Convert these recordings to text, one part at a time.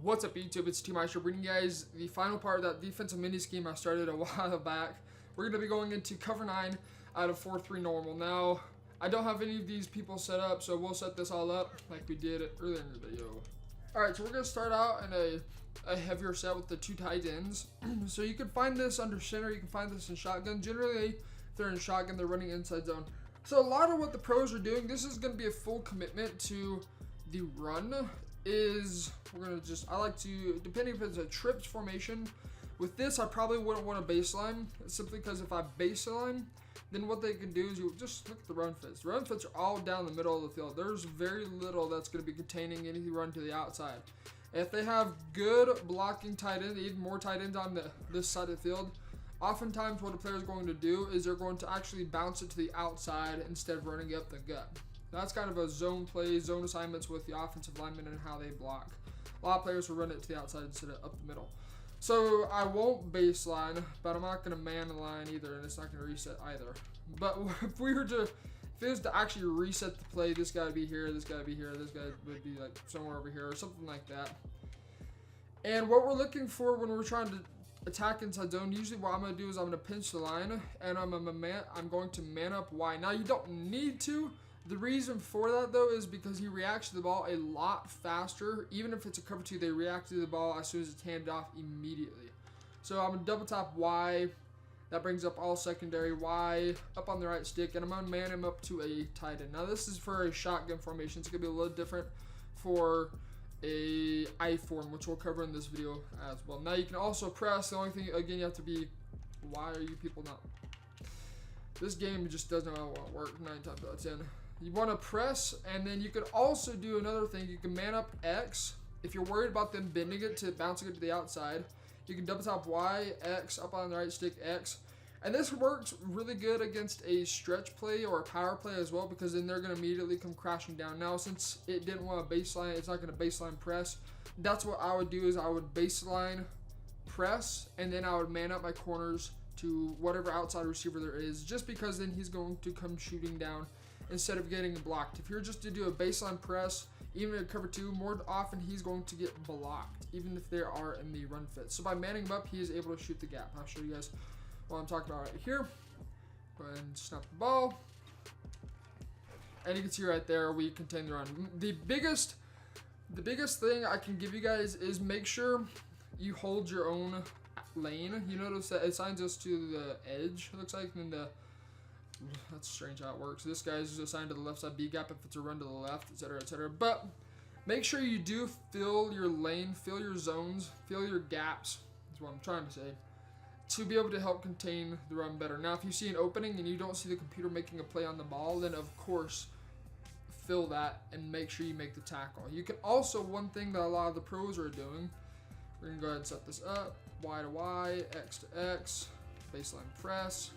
What's up YouTube, it's T-Meister bringing you guys the final part of that defensive mini scheme I started a while back. We're going to be going into cover 9 out of 4-3 normal. Now, I don't have any of these people set up, so we'll set this all up like we did earlier in the video. Alright, so we're going to start out in a heavier set with the 2 tight ends. So you can find this under center, you can find this in shotgun. Generally, if they're in shotgun, they're running inside zone. So a lot of what the pros are doing, this is going to be a full commitment to the run. We're gonna just, I like to, depending if it's a trips formation, with this I probably wouldn't want a baseline, simply because if I baseline, then what they can do is you just look at the run fits. The run fits are all down the middle of the field. There's very little that's going to be containing any run to the outside. If they have good blocking tight end, even more tight ends on this side of the field, oftentimes what a player is going to do is they're going to actually bounce it to the outside instead of running up the gut. That's kind of a zone play, zone assignments with the offensive linemen and how they block. A lot of players will run it to the outside instead of up the middle. So I won't baseline, but I'm not going to man the line either, and it's not going to reset either. But if it was to actually reset the play, this guy would be here, this guy would be here, this guy would be like somewhere over here or something like that. And what we're looking for when we're trying to attack inside zone, usually what I'm going to do is I'm going to pinch the line, and I'm going to man up Y. Now you don't need to. The reason for that, though, is because he reacts to the ball a lot faster. Even if it's a cover 2, they react to the ball as soon as it's handed off immediately. So I'm going to double tap Y. That brings up all secondary. Y up on the right stick. And I'm going to man him up to a tight end. Now, this is for a shotgun formation. It's going to be a little different for a I form, which we'll cover in this video as well. Now, you can also press. The only thing, again, you have to be... Why are you people not... This game just doesn't know how it works 9 times out of 10. You want to press, and then you could also do another thing. You can man up X. If you're worried about them bending it to bouncing it to the outside, you can double tap Y, X, up on the right stick, X. And this works really good against a stretch play or a power play as well, because then they're going to immediately come crashing down. Now, since it didn't want a baseline, it's not going to baseline press. That's what I would do is I would baseline press, and then I would man up my corners to whatever outside receiver there is, just because then he's going to come shooting down instead of getting blocked. If you're just to do a baseline press, even in cover 2, more often he's going to get blocked, even if they are in the run fit. So by manning him up, he is able to shoot the gap. I'll show you guys what I'm talking about right here. Go ahead and snap the ball. And you can see right there, we contain the run. The biggest thing I can give you guys is make sure you hold your own lane. You notice that it assigns us to the edge, it looks like, and then that's strange how it works. This guy's assigned to the left side B gap if it's a run to the left, etc., etc. But make sure you do fill your lane, fill your zones, fill your gaps, is what I'm trying to say, to be able to help contain the run better. Now, if you see an opening and you don't see the computer making a play on the ball, then of course fill that and make sure you make the tackle. You can also, one thing that a lot of the pros are doing, we're going to go ahead and set this up, Y to Y, X to X, baseline press,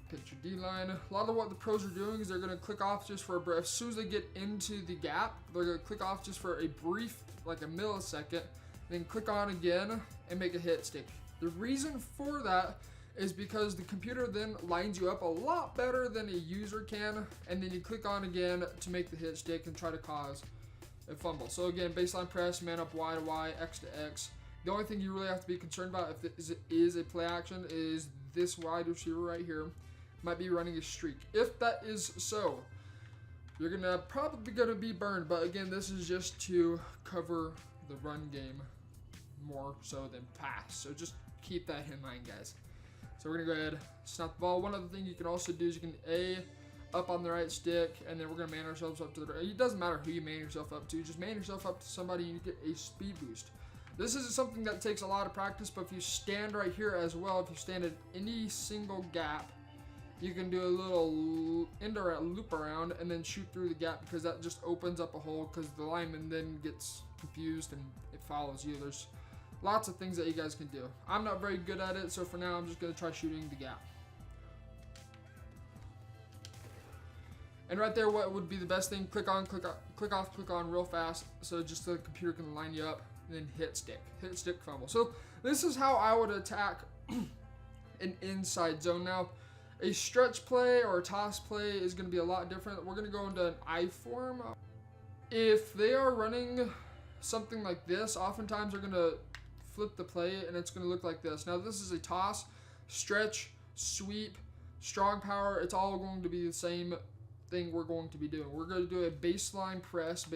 pitch your D-line. A lot of what the pros are doing is they're going to click off just for a brief. As soon as they get into the gap, they're going to click off just for a brief, like a millisecond, then click on again and make a hit stick. The reason for that is because the computer then lines you up a lot better than a user can, and then you click on again to make the hit stick and try to cause a fumble. So again, baseline press, man up Y to Y, X to X. The only thing you really have to be concerned about if it is a play action is this wide receiver right here might be running a streak. If that is so, you're probably gonna be burned. But again, this is just to cover the run game more so than pass. So just keep that in mind, guys. So we're gonna go ahead, snap the ball. One other thing you can also do is you can A up on the right stick, and then we're gonna man ourselves up to the right. It doesn't matter who you man yourself up to, just man yourself up to somebody and you get a speed boost. This is something that takes a lot of practice, but if you stand right here as well, if you stand at any single gap, you can do a little indirect loop around and then shoot through the gap, because that just opens up a hole, because the lineman then gets confused and it follows you. There's lots of things that you guys can do. I'm not very good at it, so for now I'm just going to try shooting the gap. And right there, what would be the best thing, click on, click off, click on real fast, so just so the computer can line you up, and then hit stick, fumble. So this is how I would attack an inside zone. Now, a stretch play or a toss play is going to be a lot different. We're going to go into an I form. If they are running something like this, oftentimes they're going to flip the play and it's going to look like this. Now this is a toss, stretch, sweep, strong power. It's all going to be the same thing we're going to be doing. We're going to do a baseline press,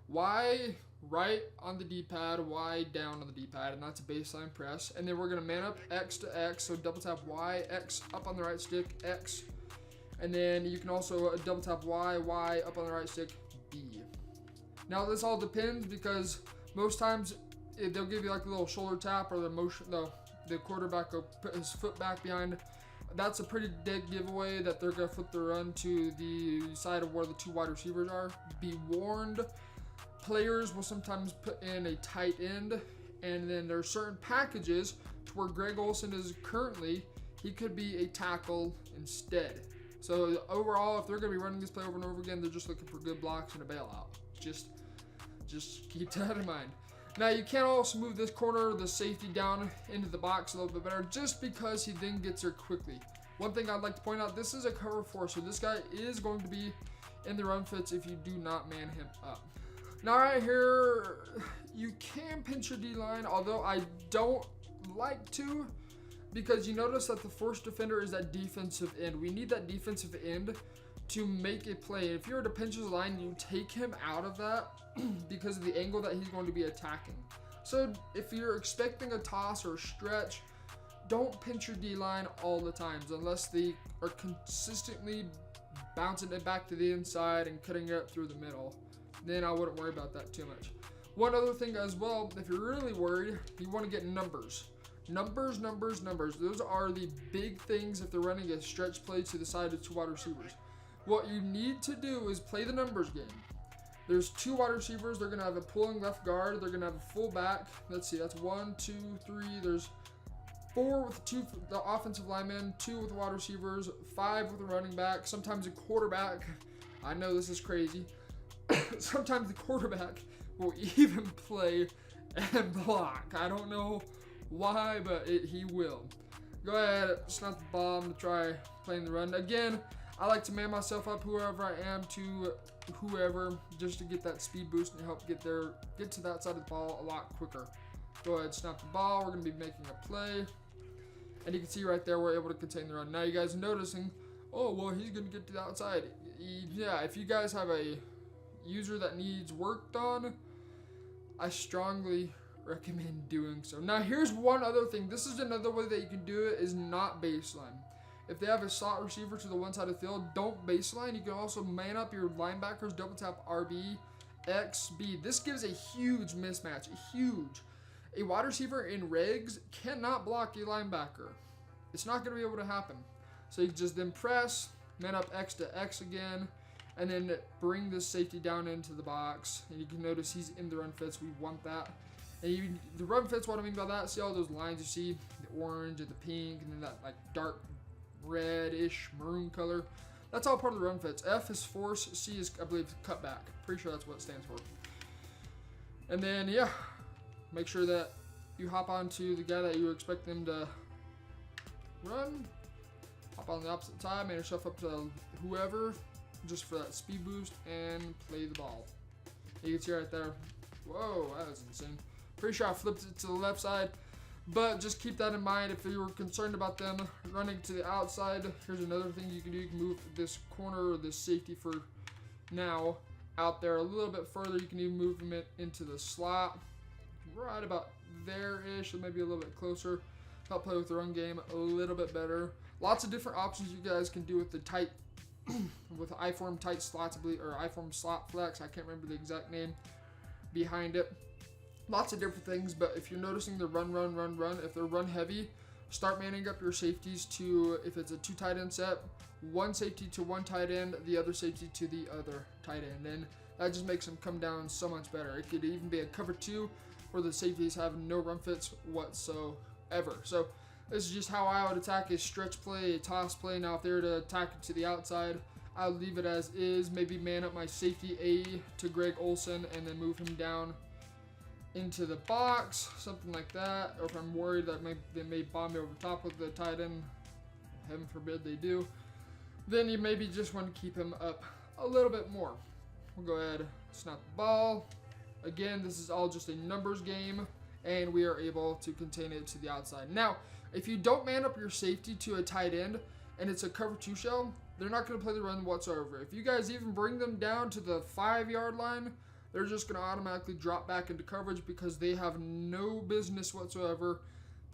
Y right on the D-pad, Y down on the D-pad, and that's a baseline press. And then we're going to man up X to X, so double tap Y, X up on the right stick, X. And then you can also double tap Y, Y up on the right stick, B. Now this all depends because most times they'll give you like a little shoulder tap or the motion, the quarterback will put his foot back behind. That's a pretty dead giveaway that they're going to flip the run to the side of where the 2 wide receivers are. Be warned, players will sometimes put in a tight end, and then there are certain packages to where Greg Olsen is currently, he could be a tackle instead. So overall, if they're going to be running this play over and over again, they're just looking for good blocks and a bailout. Just keep that in mind. Now you can also move this corner, the safety down into the box a little bit better just because he then gets there quickly. One thing I'd like to point out, this is a cover 4, so this guy is going to be in the run fits if you do not man him up. Now right here, you can pinch your D-line, although I don't like to, because you notice that the force defender is that defensive end. We need that defensive end to make a play. If you were to pinch his line, you take him out of that because of the angle that he's going to be attacking. So if you're expecting a toss or a stretch, don't pinch your D-line all the times unless they are consistently bouncing it back to the inside and cutting it up through the middle. Then I wouldn't worry about that too much. One other thing as well, if you're really worried, you want to get numbers. Numbers. Those are the big things if they're running a stretch play to the side of 2 wide receivers. What you need to do is play the numbers game. There's 2 wide receivers. They're going to have a pulling left guard. They're going to have a full back. Let's see, that's 1, 2, 3. There's 4 with 2 the offensive linemen, 2 with wide receivers, 5 with a running back, sometimes a quarterback. I know this is crazy. Sometimes the quarterback will even play and block. I don't know why, but he will. Go ahead, snap the ball. I'm going to try playing the run. Again, I like to man myself up whoever I am to whoever just to get that speed boost and help get to that side of the ball a lot quicker. Go ahead, snap the ball. We're going to be making a play. And you can see right there, we're able to contain the run. Now you guys are noticing, oh, well, he's going to get to the outside. Yeah, if you guys have a user that needs worked on, I strongly recommend doing so. Now here's one other thing. This is another way that you can do it is not baseline. If they have a slot receiver to the one side of the field, don't baseline. You can also man up your linebackers, double tap RB, X, B. This gives a huge mismatch, A wide receiver in regs cannot block a linebacker. It's not going to be able to happen. So you just then press, man up X to X again, and then bring this safety down into the box. And you can notice he's in the run fits. We want that. And the run fits, what I mean by that, see all those lines you see, the orange and the pink, and then that like dark reddish maroon color. That's all part of the run fits. F is force, C is, I believe, cutback. Pretty sure that's what it stands for. And then, yeah, make sure that you hop onto the guy that you expect them to run. Hop on the opposite side, man yourself up to whoever, just for that speed boost, and play the ball. You can see right there. Whoa, that was insane. Pretty sure I flipped it to the left side. But just keep that in mind if you were concerned about them running to the outside. Here's another thing you can do. You can move this corner or this safety for now out there a little bit further. You can even move them into the slot right about there-ish, or maybe a little bit closer. Help play with the run game a little bit better. Lots of different options you guys can do with the tight, with I-form tight slots, I believe, or I-form slot flex. I can't remember the exact name behind it. Lots of different things, but if you're noticing the run, if they're run heavy, start manning up your safeties to, if it's a 2 tight end set, 1 safety to 1 tight end, the other safety to the other tight end. And that just makes them come down so much better. It could even be a cover 2 where the safeties have no run fits whatsoever. So this is just how I would attack a stretch play, a toss play. Now if they were to attack it to the outside, I would leave it as is, maybe man up my safety A to Greg Olsen and then move him down into the box, something like that. Or if I'm worried that they may bomb me over top with the tight end, heaven forbid they do, then you maybe just want to keep him up a little bit more. We'll go ahead, snap the ball. Again, this is all just a numbers game, and we are able to contain it to the outside. Now, if you don't man up your safety to a tight end and it's a cover 2 shell, they're not going to play the run whatsoever. If you guys even bring them down to the 5-yard line, they're just going to automatically drop back into coverage because they have no business whatsoever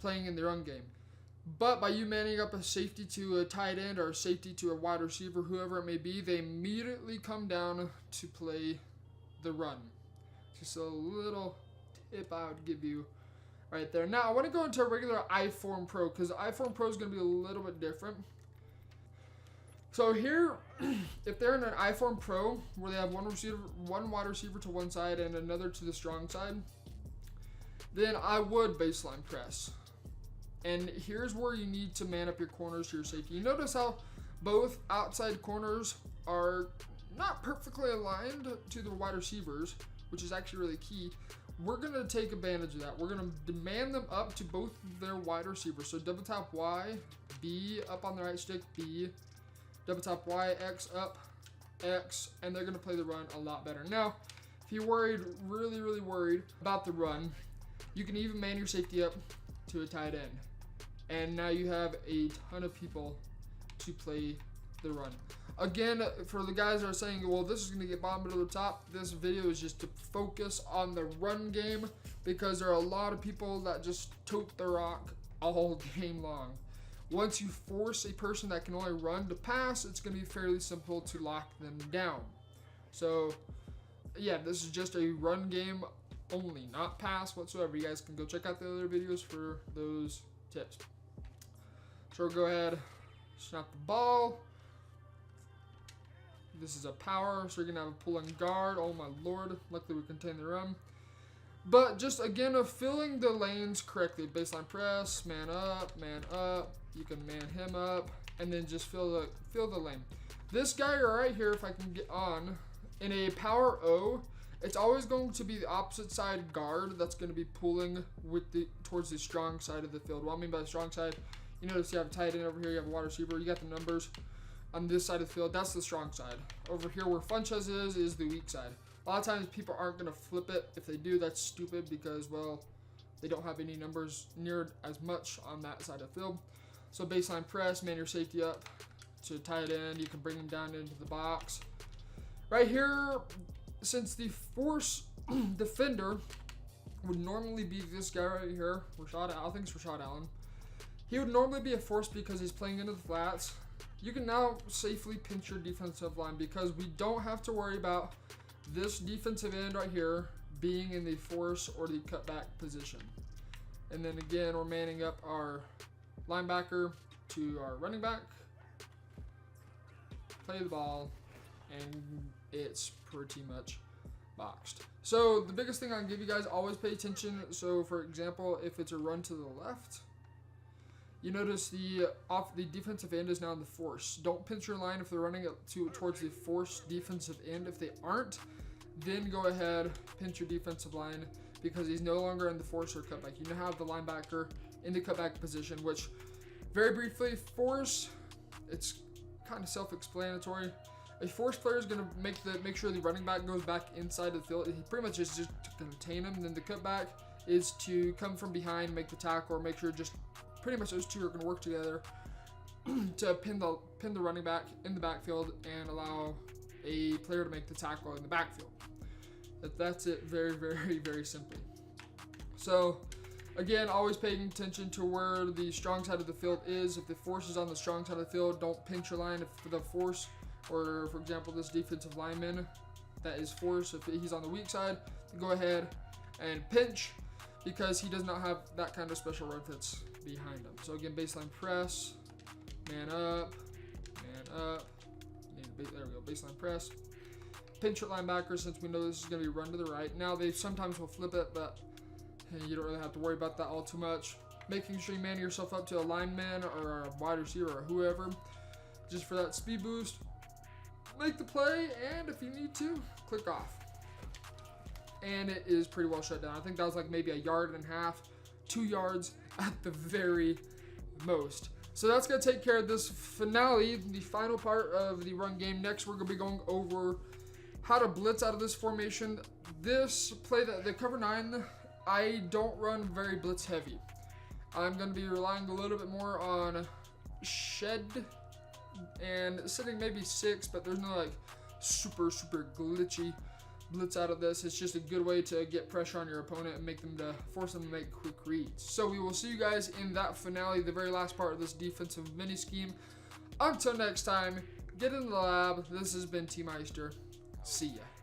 playing in the run game. But by you manning up a safety to a tight end or a safety to a wide receiver, whoever it may be, they immediately come down to play the run. Just a little tip I would give you right there. Now, I want to go into a regular I-Form Pro because I-Form Pro is going to be a little bit different. So here, if they're in an I-Form Pro where they have one wide receiver to one side and another to the strong side, then I would baseline press. And here's where you need to man up your corners to your safety. You notice how both outside corners are not perfectly aligned to the wide receivers, which is actually really key. We're going to take advantage of that. We're going to demand them up to both their wide receivers. So double tap Y, B up on the right stick, B, double tap Y, X up, X, and they're going to play the run a lot better. Now, if you're worried, really worried about the run, you can even man your safety up to a tight end. And now you have a ton of people to play the run. Again, for the guys that are saying, well, this is going to get bottom to the top, this video is just to focus on the run game because there are a lot of people that just tote the rock all game long. Once you force a person that can only run to pass, it's going to be fairly simple to lock them down. So, yeah, this is just a run game only, not pass whatsoever. You guys can go check out the other videos for those tips. So we'll go ahead, snap the ball. This is a power, so you're going to have a pull and guard. Oh my lord, luckily we contain the run. But just again, of filling the lanes correctly. Baseline press, man up, you can man him up, and then just fill the lane. This guy right here, if I can get on, in a power O, it's always going to be the opposite side guard that's going to be pulling with towards the strong side of the field. What I mean by the strong side, you notice you have a tight end over here, you have a wide receiver, you got the numbers on this side of the field. That's the strong side. Over here where Funches is the weak side. A lot of times people aren't going to flip it. If they do, that's stupid because, well, they don't have any numbers near as much on that side of the field. So baseline press, man your safety up to tight end. You can bring him down into the box. Right here, since the force defender would normally be this guy right here, I think it's Rashad Allen. He would normally be a force because he's playing into the flats. You can now safely pinch your defensive line because we don't have to worry about this defensive end right here being in the force or the cutback position. And then again, we're manning up our linebacker to our running back. Play the ball, and it's pretty much boxed. So the biggest thing I can give you guys, always pay attention. So for example, if it's a run to the left, you notice the defensive end is now in the force. Don't pinch your line if they're running up towards the force defensive end. If they aren't, then go ahead, pinch your defensive line because he's no longer in the force or cutback. You now have the linebacker in the cutback position, which very briefly, force, it's kind of self-explanatory. A force player is going to make sure the running back goes back inside of the field. He pretty much is just to contain him. And then the cutback is to come from behind, make the tackle, or make sure just pretty much those two are going to work together to pin the running back in the backfield and allow a player to make the tackle in the backfield. That's it, very simply. So again, always paying attention to where the strong side of the field is. If the force is on the strong side of the field, don't pinch your line. If the force, or for example this defensive lineman that is force, if he's on the weak side, go ahead and pinch because he does not have that kind of special run fits behind him. So again, baseline press, man up, there we go, baseline press. Pinch your linebacker since we know this is going to be run to the right. Now they sometimes will flip it, but you don't really have to worry about that all too much. Making sure you man yourself up to a lineman or a wide receiver or whoever, just for that speed boost. Make the play, and if you need to, click off. And it is pretty well shut down. I think that was like maybe 1.5 yards, 2 yards at the very most. So that's going to take care of this finale, the final part of the run game. Next, we're going to be going over how to blitz out of this formation. This play, the cover 9, I don't run very blitz heavy. I'm going to be relying a little bit more on shed and sitting maybe 6, but there's no like super glitchy blitz out of this. It's just a good way to get pressure on your opponent and make them to force them to make quick reads. So we will see you guys in that finale, the very last part of this defensive mini scheme. Until next time, get in the lab. This has been T Meister. See ya.